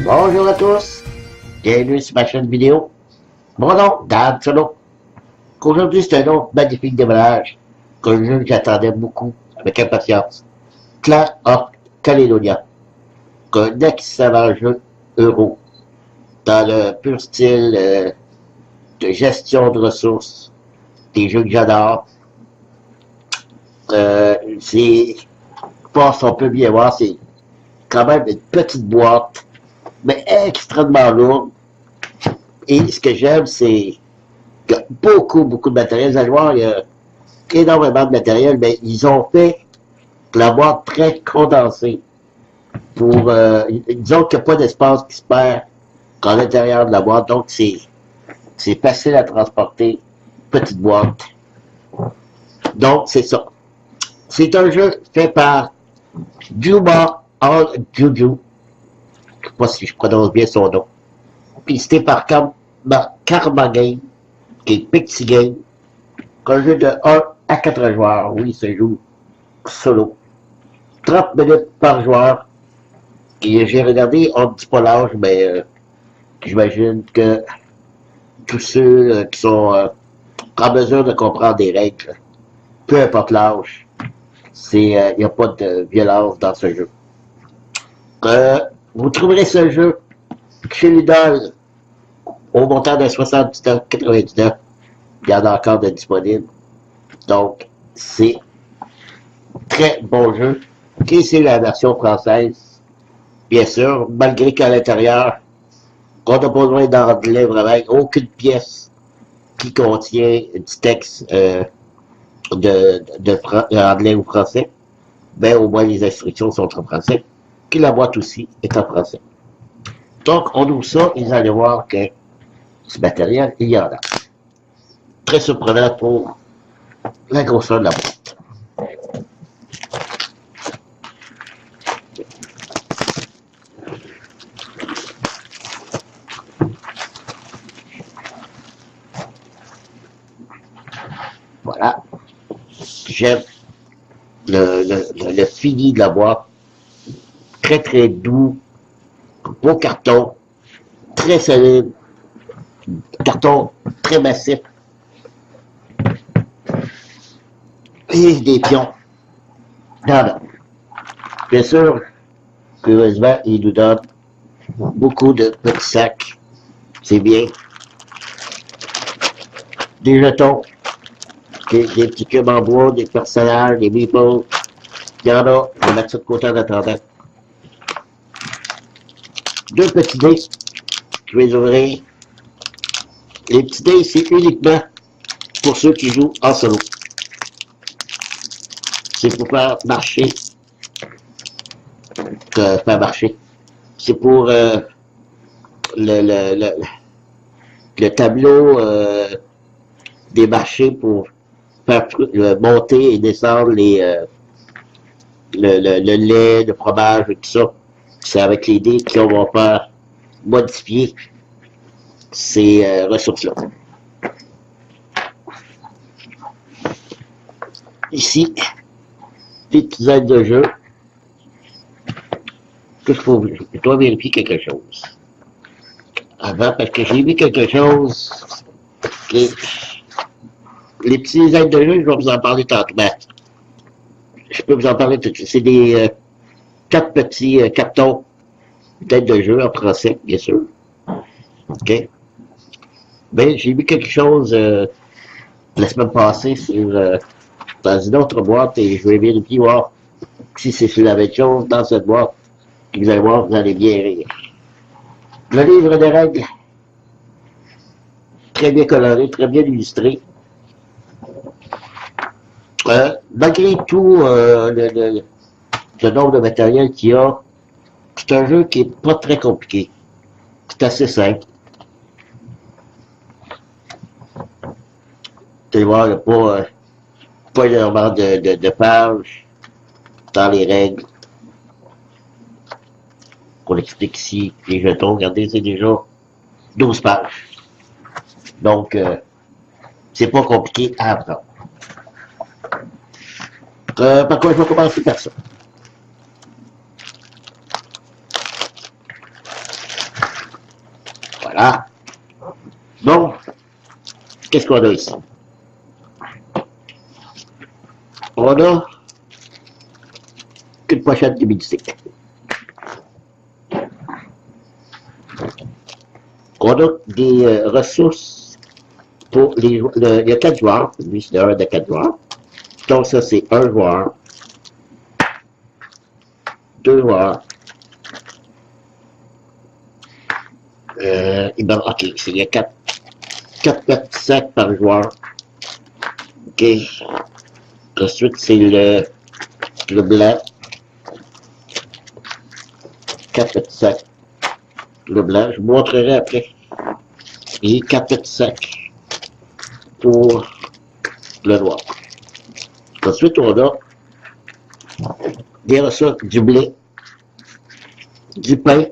Bonjour à tous, bienvenue sur ma chaîne vidéo. Mon nom, Dan Solo. Aujourd'hui, c'est un autre magnifique démarrage qu'un jeu que j'attendais beaucoup, avec impatience. Clash of Caledonia, un excellent jeu euro, dans le pur style de gestion de ressources, des jeux que j'adore. Je pense qu'on peut bien voir, c'est quand même une petite boîte, mais extrêmement lourde. Et ce que j'aime, c'est qu'il y a beaucoup de matériel. Vous allez voir, il y a énormément de matériel, mais ils ont fait la boîte très condensée. Pour, disons qu'il n'y a pas d'espace qui se perd à l'intérieur de la boîte, donc c'est facile à transporter. Petite boîte. Donc, c'est ça. C'est un jeu fait par Juba All Juju. Je ne sais pas si je prononce bien son nom. Puis c'était par Karma Game, qui est Pixie Game. Un jeu de 1 à 4 joueurs. Oui, ça joue solo. 30 minutes par joueur. Et j'ai regardé, on ne dit pas l'âge, mais j'imagine que tous ceux qui sont en mesure de comprendre des règles, peu importe l'âge, il n'y a pas de violence dans ce jeu. Vous trouverez ce jeu chez Lidl au montant de 79,99. Il y en a encore de disponibles. Donc, c'est très bon jeu. Et c'est la version française, bien sûr, malgré qu'à l'intérieur, on n'a pas besoin d'anglais vraiment, aucune pièce qui contient du texte anglais ou français. Ben, au moins les instructions sont en français. Puis la boîte aussi est en français. Donc, on ouvre ça et vous allez voir que ce matériel, il y en a. Très surprenant pour la grosseur de la boîte. Voilà. J'aime le fini de la boîte. Très doux. Beau carton. Très solide. Carton très massif. Et des pions. Non. Bien sûr, curieusement, il nous donne beaucoup de petits sacs. C'est bien. Des jetons. Des petits cubes en bois, des personnages, des meeples. Il y en a. On va mettre ça de côté en attendant. Deux petits dés. Je vais les ouvrir. Les petits dés, c'est uniquement pour ceux qui jouent en solo. C'est pour faire marcher. C'est pour le tableau des marchés pour faire monter et descendre le lait, le fromage et tout ça. C'est avec les dés qu'on va faire modifier ces ressources-là. Ici, des petites aides de jeu. Je dois vérifier quelque chose. Avant, parce que j'ai vu quelque chose. Okay. Les petits aides de jeu, je vais vous en parler tantôt. Ben, je peux vous en parler tout de suite. C'est des 4 petits cartons d'aides de jeu en français, bien sûr. OK. Ben, j'ai vu quelque chose la semaine passée dans une autre boîte et je vais vérifier voir si c'est sur la même chose dans cette boîte. Et vous allez voir, vous allez bien rire. Le livre des règles, très bien coloré, très bien illustré. Malgré tout le nombre de matériel qu'il y a, c'est un jeu qui n'est pas très compliqué. C'est assez simple. Vous allez voir, il n'y a pas énormément de pages dans les règles. On explique ici les jetons. Regardez, c'est déjà 12 pages. Donc, c'est pas compliqué à apprendre. Par quoi je vais commencer par ça. qu'est-ce qu'on a ici? On a une pochette d'humidité. On a des ressources pour les joueurs. Il y a 4 joueurs. Lui, c'est un de 4 joueurs. Donc, ça, c'est un joueur. 2 joueurs. OK, il y a 4 petits sacs par joueur. OK. Ensuite, c'est le blanc. 4 petits sacs. Le blanc, je vous montrerai après. Et 4 petits sacs pour le noir. Ensuite, on a des ressources, du blé, du pain,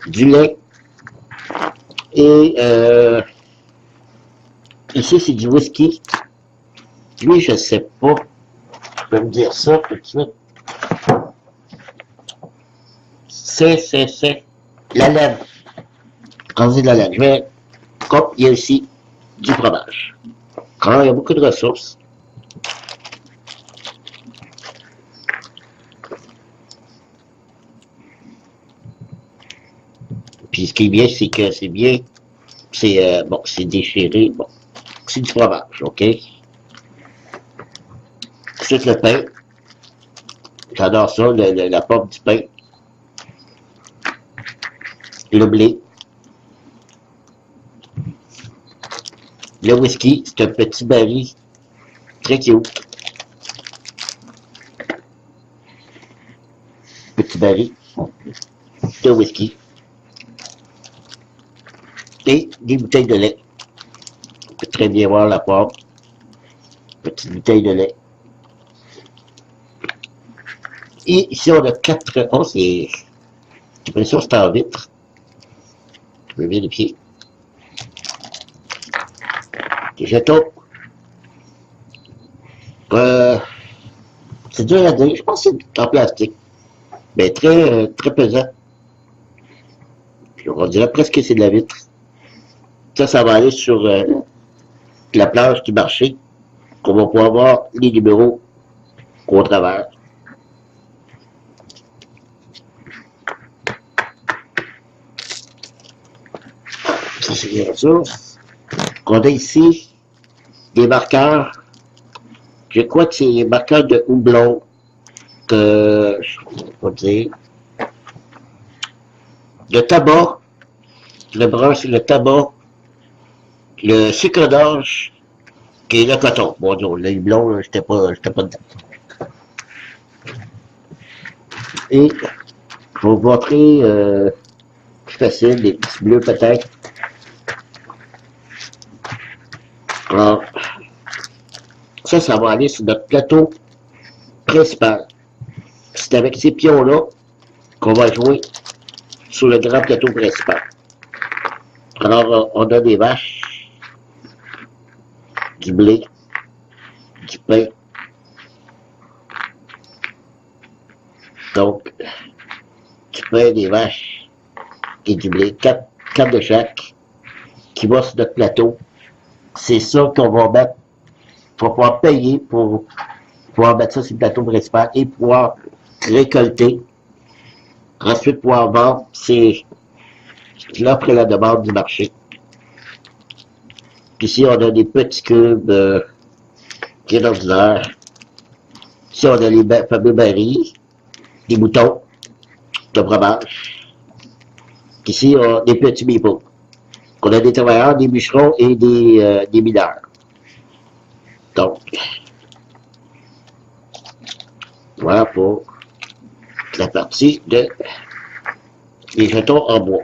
du lait, et ici, c'est du whisky. Lui, je ne sais pas. Je peux me dire ça tout de suite. C'est la laine. Quand c'est de la laine, je vais... Comme il y a ici du fromage. Quand il y a beaucoup de ressources. Puis ce qui est bien, c'est que c'est bien. C'est bon, c'est déchiré. Bon, c'est du fromage, OK? Ensuite, le pain. J'adore ça, la pomme du pain. Le blé. Le whisky, c'est un petit baril très cute. Petit baril de whisky. Et des bouteilles de lait. On peut très bien voir la porte. Petite bouteille de lait. Et ici, on a 4... Oh, c'est... J'ai l'impression que c'est en vitre. Je peux vérifier. Des jetons. C'est dur à dire. Je pense que c'est en plastique. Mais très, très pesant. Puis on dirait presque que c'est de la vitre. Ça va aller sur la planche du marché. Qu'on va pouvoir voir les numéros au travers. Ça, c'est bien sûr. On a ici des marqueurs. Je crois que c'est les marqueurs de houblon que je ne sais pas dire. Le tabac, le brun, c'est le tabac. Le sucre d'orge, qui est le coton. Bon, non, le houblon, j'étais pas dedans. Et je vais vous montrer plus facile, les petits bleus peut-être. Alors, ça va aller sur notre plateau principal. C'est avec ces pions-là qu'on va jouer sur le grand plateau principal. Alors, on a des vaches, du blé, du pain. Donc, du pain, des vaches et du blé. 4 de chaque qui va sur notre plateau. C'est ça qu'on va mettre. On va pouvoir payer pour pouvoir mettre ça sur le plateau principal et pouvoir récolter. Ensuite, pouvoir vendre. C'est l'offre et la demande du marché. Puis ici, on a des petits cubes qui est ordinaire. Ici, on a les fameux barils, des moutons de fromage. Ici, on a des petits meeples. On a des travailleurs, des bûcherons et des mineurs. Donc, voilà pour la partie de les jetons en bois.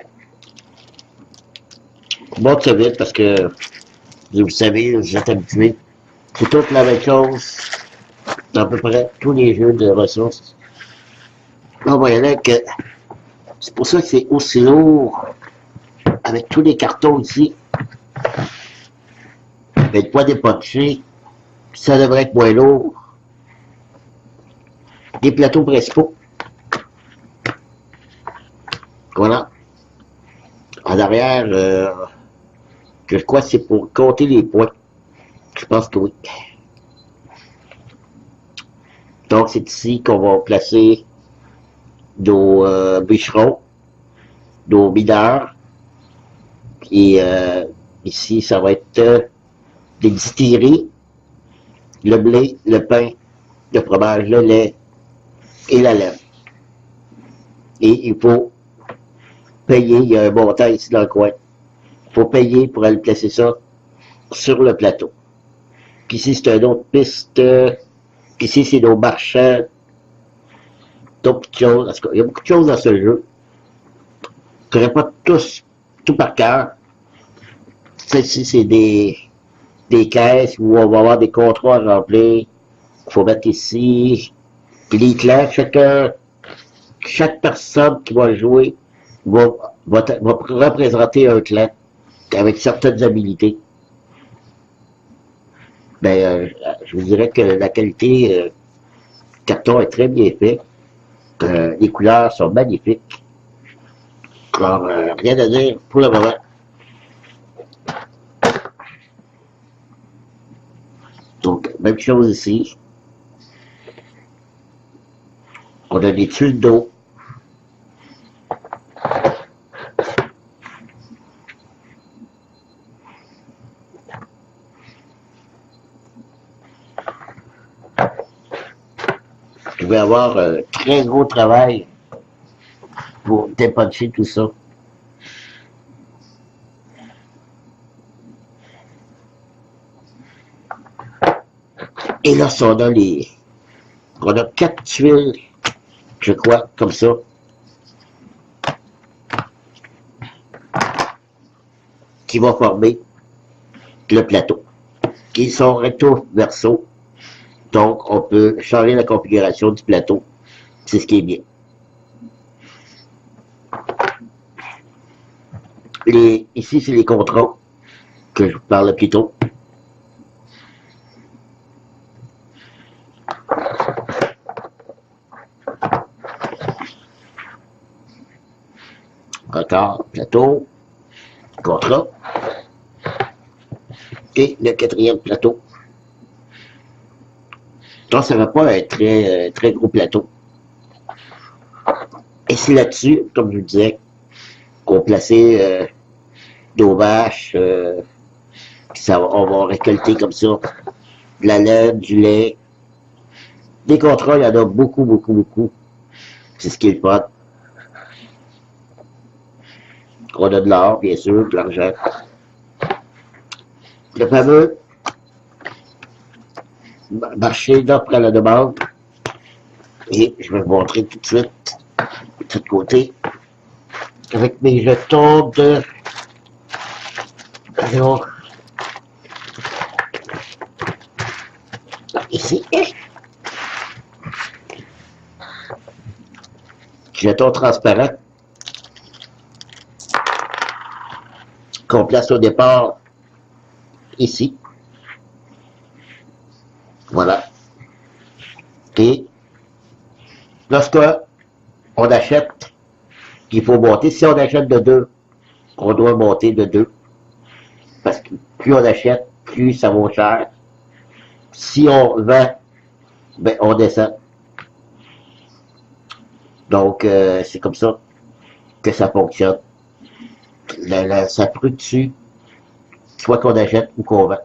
Je montre ça vite parce que vous savez, vous êtes habitués. C'est toute la même chose dans à peu près tous les jeux de ressources. Là, on va y aller que c'est pour ça que c'est aussi lourd avec tous les cartons ici. Mais le poids dépunché, ça devrait être moins lourd. Des plateaux principaux. Voilà. En arrière, Je crois que c'est pour compter les points. Je pense que oui. Donc, c'est ici qu'on va placer nos bûcherons, nos mineurs. Et ici, ça va être des distilleries, le blé, le pain, le fromage, le lait et la laine. Et il faut payer, il y a un montant ici dans le coin. Il faut payer pour aller placer ça sur le plateau. Puis ici, c'est une autre piste. Ici, c'est nos marchands. D'autres choses. Il y a beaucoup de choses dans ce jeu. Je ne connais pas tout par cœur. Ici, c'est des caisses où on va avoir des contrats à remplir. Il faut mettre ici. Puis les clans, chaque personne qui va jouer va représenter un clan avec certaines habilités. Ben, je vous dirais que la qualité carton est très bien fait. Les couleurs sont magnifiques. Alors, rien à dire pour le moment. Donc, même chose ici. On a des tuiles d'eau. Je vais avoir un très gros travail pour dépuncher tout ça. Et là, on a 4 tuiles, je crois, comme ça. Qui vont former le plateau. Ils sont recto-verso. Donc, on peut changer la configuration du plateau. C'est ce qui est bien. Ici, c'est les contrôles que je vous parlais plus tôt. Encore, plateau, contrat. Et le 4e plateau. Donc, ça ne va pas être très gros plateau. Et c'est là-dessus, comme je vous disais, qu'on plaçait nos vaches. On va récolter comme ça de la laine, du lait. Des contrats, il y en a beaucoup, beaucoup, beaucoup. C'est ce qui est le fun. On a de l'or, bien sûr, de l'argent. Le fameux marché d'offre à la demande. Et je vais vous montrer tout de suite, de ce côté, avec mes jetons de... Alors, ici, jetons transparents qu'on place au départ ici. Voilà. Et lorsque on achète, il faut monter. Si on achète de 2, on doit monter de 2. Parce que plus on achète, plus ça vaut cher. Si on vend, ben on descend. Donc, c'est comme ça que ça fonctionne. Ça fluctue, soit qu'on achète ou qu'on vend.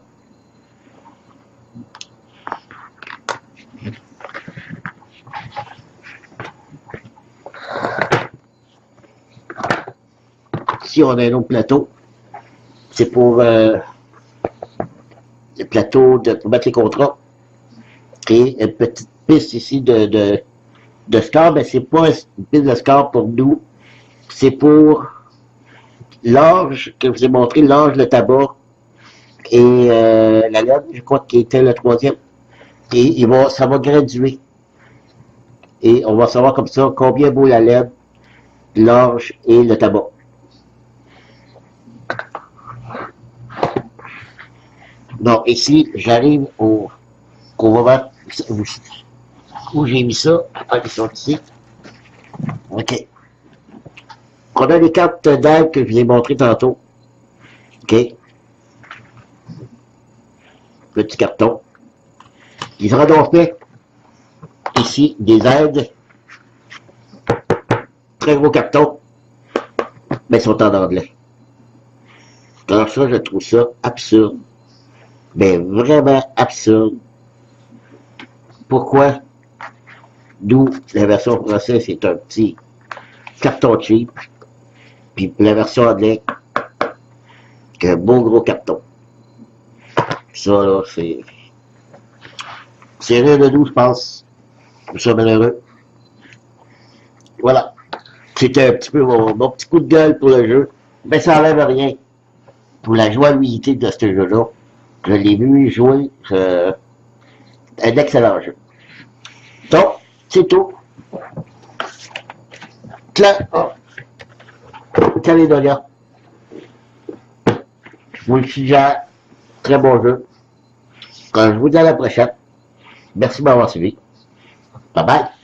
Si on a un autre plateau, c'est pour le plateau pour mettre les contrats. Et une petite piste ici de score, mais c'est pas une piste de score pour nous. C'est pour l'orge que je vous ai montré, l'orge, le tabac et la laine, je crois qui était le 3e. Et ça va graduer. Et on va savoir comme ça combien vaut la laine, l'orge et le tabac. Donc ici, j'arrive qu'on va voir où j'ai mis ça. Après, ils sont ici. OK. On a les cartes d'aide que je vous ai montrées tantôt. OK. petit carton. Il sera donc fait ici des aides. Très gros carton, mais ils sont en anglais. Alors ça, je trouve ça absurde. Mais vraiment absurde. Pourquoi? D'où la version française, c'est un petit carton cheap. Puis la version anglaise, c'est un beau gros carton. Ça, là, c'est... C'est rien de nous, je pense. Nous sommes malheureux. Voilà. C'était un petit peu mon petit coup de gueule pour le jeu. Mais ça n'enlève rien pour la jouabilité de ce jeu-là. Je l'ai vu jouer. Un excellent jeu. Donc, c'est tout. Calédonia. Je vous le suggère. Très bon jeu. Quand je vous dis à la prochaine. Merci de m'avoir suivi. Bye bye.